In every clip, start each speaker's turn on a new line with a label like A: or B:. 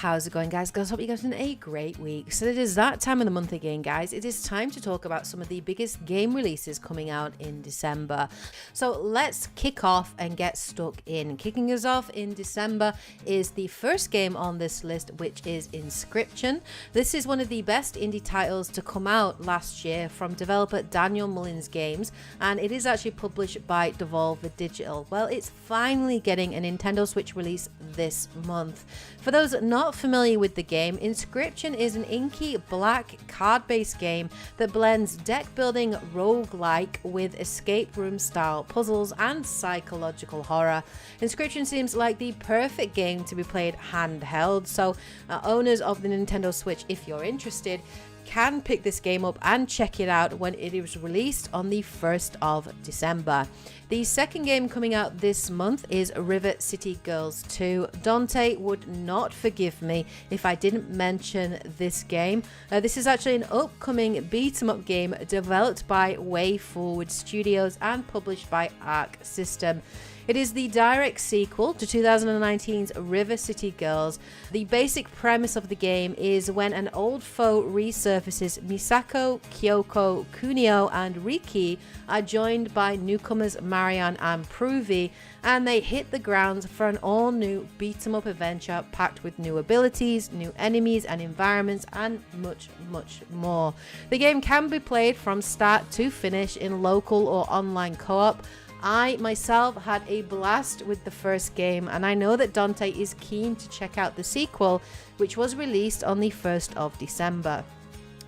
A: How's it going, guys? Hope you guys having a great week. So it is that time of the month again, guys. It is time to talk about some of the biggest game releases coming out in December. So let's kick off and get stuck in. Kicking us off in December is the first game on this list, which is Inscription. This is one of the best indie titles to come out last year from developer Daniel Mullins Games, and it is actually published by Devolver Digital. Well, it's finally getting a Nintendo Switch release this month. For those not familiar with the game, Inscription is an inky black card-based game that blends deck-building roguelike with escape room style puzzles and psychological horror. Inscription seems like the perfect game to be played handheld, so owners of the Nintendo Switch, if you're interested, can pick this game up and check it out when it is released on the 1st of December. The second game coming out this month is River City Girls 2. Dante would not forgive me if I didn't mention this game. This is actually an upcoming beat-em-up game developed by Way Forward Studios and published by Arc System. It is the direct sequel to 2019's River City Girls. The basic premise of the game is when an old foe resurfaces, Misako, Kyoko, Kunio, and Riki are joined by newcomers Marianne and Pruvi, and they hit the grounds for an all-new beat-em-up adventure packed with new abilities, new enemies and environments, and much, much more. The game can be played from start to finish in local or online co-op. I myself had a blast with the first game, and I know that Dante is keen to check out the sequel, which was released on the 1st of December.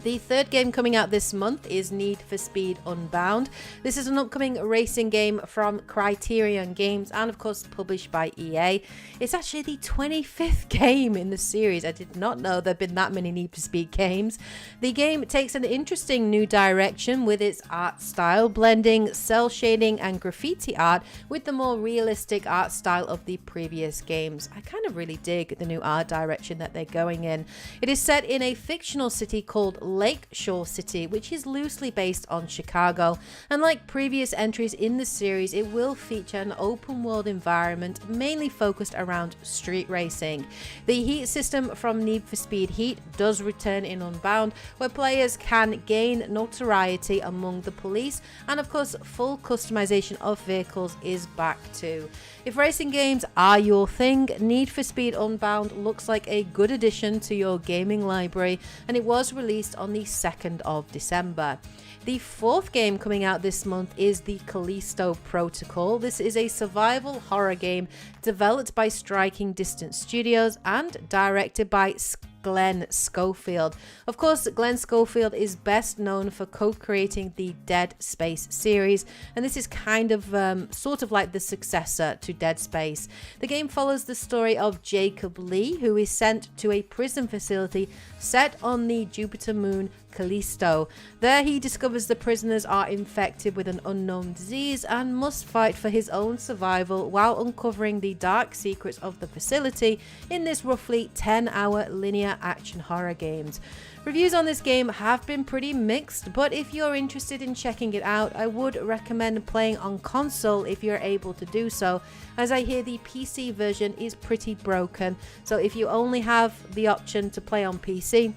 A: The third game coming out this month is Need for Speed Unbound. This is an upcoming racing game from Criterion Games and of course published by EA. It's actually the 25th game in the series. I did not know there had been that many Need for Speed games. The game takes an interesting new direction with its art style, blending cel shading and graffiti art with the more realistic art style of the previous games. I kind of really dig the new art direction that they're going in. It is set in a fictional city called Lakeshore City, which is loosely based on Chicago, and like previous entries in the series, it will feature an open world environment mainly focused around street racing. The heat system from Need for Speed Heat does return in Unbound, where players can gain notoriety among the police, and of course full customization of vehicles is back too. If racing games are your thing, Need for Speed Unbound looks like a good addition to your gaming library, and it was released on the 2nd of December. The fourth game coming out this month is the Callisto Protocol. This is a survival horror game developed by Striking Distance Studios and directed by Glenn Schofield. Of course, Glenn Schofield is best known for co-creating the Dead Space series, and this is kind of sort of like the successor to Dead Space. The game follows the story of Jacob Lee, who is sent to a prison facility set on the Jupiter moon Callisto. There he discovers the prisoners are infected with an unknown disease and must fight for his own survival while uncovering the dark secrets of the facility in this roughly 10-hour linear action horror games. Reviews on this game have been pretty mixed, but if you're interested in checking it out, I would recommend playing on console if you're able to do so, as I hear the PC version is pretty broken. So if you only have the option to play on PC,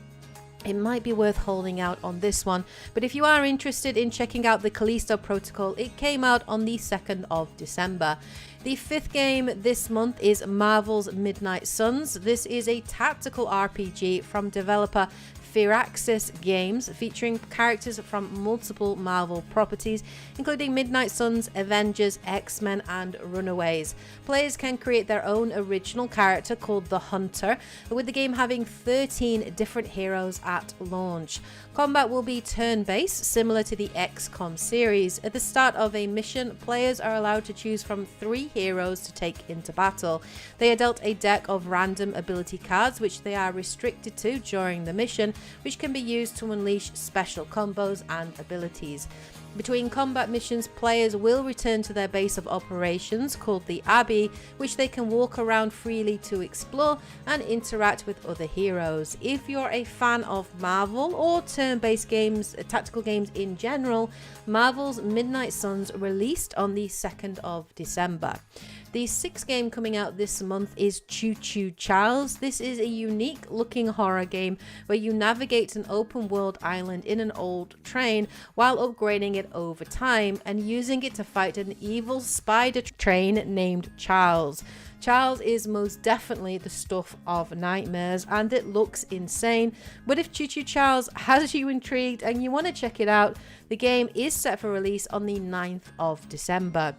A: it might be worth holding out on this one. But if you are interested in checking out the Callisto Protocol, it came out on the 2nd of December. The fifth game this month is Marvel's Midnight Suns. This is a tactical RPG from developer Firaxis Games, featuring characters from multiple Marvel properties, including Midnight Suns, Avengers, X-Men, and Runaways. Players can create their own original character called the Hunter, with the game having 13 different heroes at launch. Combat will be turn-based, similar to the XCOM series. At the start of a mission, players are allowed to choose from 3 heroes to take into battle. They are dealt a deck of random ability cards, which they are restricted to during the mission, which can be used to unleash special combos and abilities. Between combat missions, players will return to their base of operations called the Abbey, which they can walk around freely to explore and interact with other heroes. If you're a fan of Marvel or turn-based games, tactical games in general, Marvel's Midnight Suns released on the 2nd of December. The 6th game coming out this month is Choo-Choo Charles. This is a unique looking horror game where you navigate an open world island in an old train while upgrading it over time and using it to fight an evil spider train named Charles. Charles is most definitely the stuff of nightmares and it looks insane, but if Choo-Choo Charles has you intrigued and you want to check it out, the game is set for release on the 9th of December.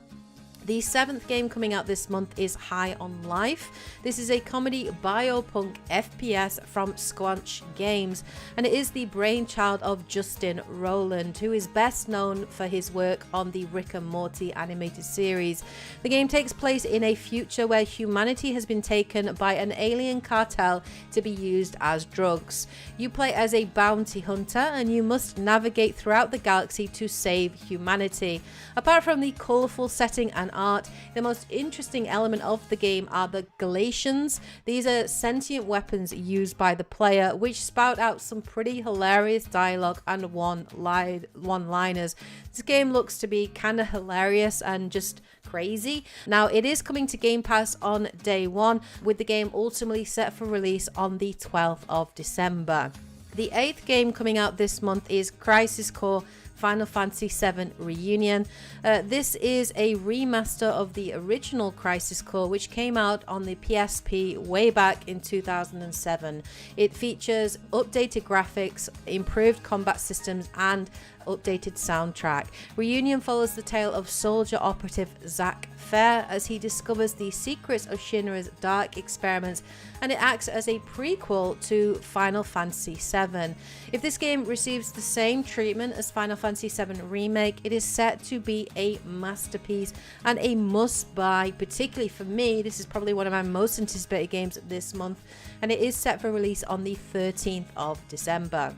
A: The 7th game coming out this month is High on Life. This is a comedy biopunk FPS from Squanch Games, and it is the brainchild of Justin Roiland, who is best known for his work on the Rick and Morty animated series. The game takes place in a future where humanity has been taken by an alien cartel to be used as drugs. You play as a bounty hunter and you must navigate throughout the galaxy to save humanity. Apart from the colourful setting and art, the most interesting element of the game are the Galatians. These are sentient weapons used by the player, which spout out some pretty hilarious dialogue and one-liners. This game looks to be kind of hilarious and just crazy. Now, it is coming to Game Pass on day one, with the game ultimately set for release on the 12th of December. The 8th game coming out this month is Crisis Core Final Fantasy VII Reunion. This is a remaster of the original Crisis Core, which came out on the PSP way back in 2007. It features updated graphics, improved combat systems, and updated soundtrack. Reunion follows the tale of soldier operative Zack Fair as he discovers the secrets of Shinra's dark experiments, and it acts as a prequel to Final Fantasy VII. If this game receives the same treatment as Final Fantasy VII Remake, it is set to be a masterpiece and a must-buy, particularly for me. This is probably one of my most anticipated games this month, and it is set for release on the 13th of December.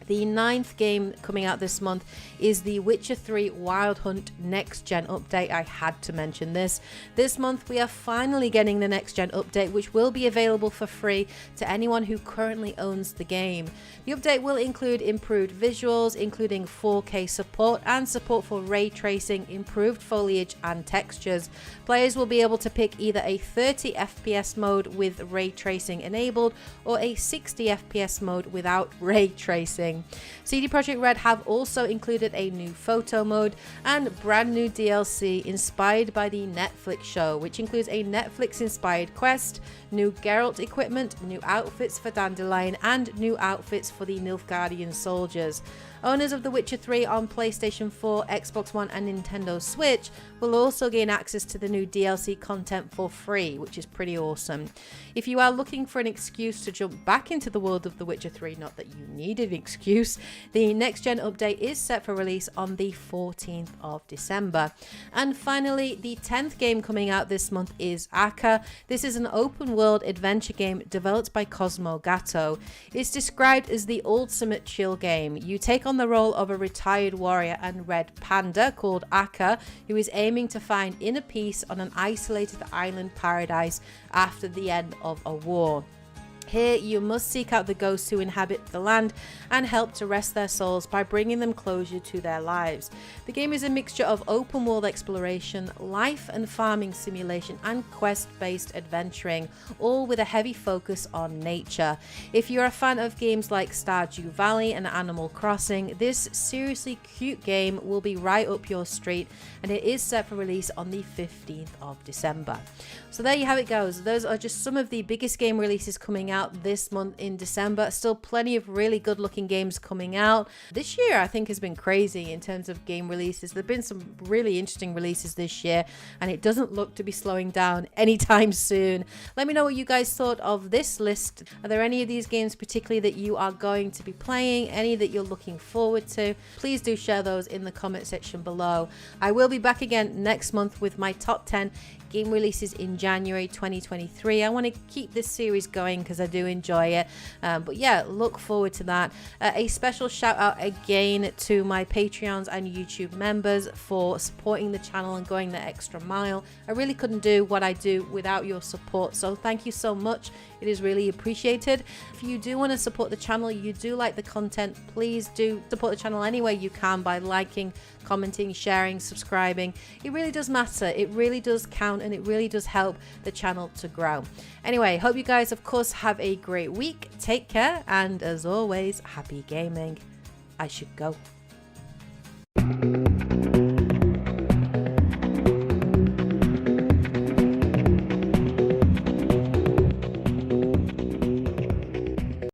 A: The 9th game coming out this month is The Witcher 3 Wild Hunt Next Gen update. I had to mention this. This month we are finally getting the Next Gen update, which will be available for free to anyone who currently owns the game. The update will include improved visuals, including 4K support and support for ray tracing, improved foliage and textures. Players will be able to pick either a 30 FPS mode with ray tracing enabled or a 60 FPS mode without ray tracing. CD Projekt Red have also included a new photo mode and brand new DLC inspired by the Netflix show, which includes a Netflix inspired quest, new Geralt equipment, new outfits for Dandelion, and new outfits for the Nilfgaardian soldiers. Owners of The Witcher 3 on PlayStation 4, Xbox One and Nintendo Switch will also gain access to the new DLC content for free, which is pretty awesome. If you are looking for an excuse to jump back into the world of The Witcher 3, not that you need an excuse, the next gen update is set for release on the 14th of December. And finally, the 10th game coming out this month is Aka. This is an open world adventure game developed by Cosmo Gatto. It's described as the ultimate chill game. You take on the role of a retired warrior and red panda called Aka, who is aiming to find inner peace on an isolated island paradise after the end of a war. Here, you must seek out the ghosts who inhabit the land and help to rest their souls by bringing them closure to their lives. The game is a mixture of open world exploration, life and farming simulation, and quest-based adventuring, all with a heavy focus on nature. If you're a fan of games like Stardew Valley and Animal Crossing, this seriously cute game will be right up your street, and it is set for release on the 15th of December. So there you have it goes. Those are just some of the biggest game releases coming out this month in December. Still plenty of really good looking games coming out. This year I think has been crazy in terms of game releases. There have been some really interesting releases this year, and it doesn't look to be slowing down anytime soon. Let me know what you guys thought of this list. Are there any of these games particularly that you are going to be playing? Any that you're looking forward to? Please do share those in the comment section below. I will be back again next month with my top 10 game releases in January 2023. I want to keep this series going because I do enjoy it. But yeah, look forward to that. A special shout out again to my Patreons and YouTube members for supporting the channel and going the extra mile. I really couldn't do what I do without your support, so thank you so much. It is really appreciated. If you do want to support the channel, you do like the content, please do support the channel any way you can by liking, commenting, sharing, subscribing. It really does matter. It really does count, and it really does help the channel to grow. Anyway, hope you guys, of course, have a great week. Take care, and as always, happy gaming. I should go.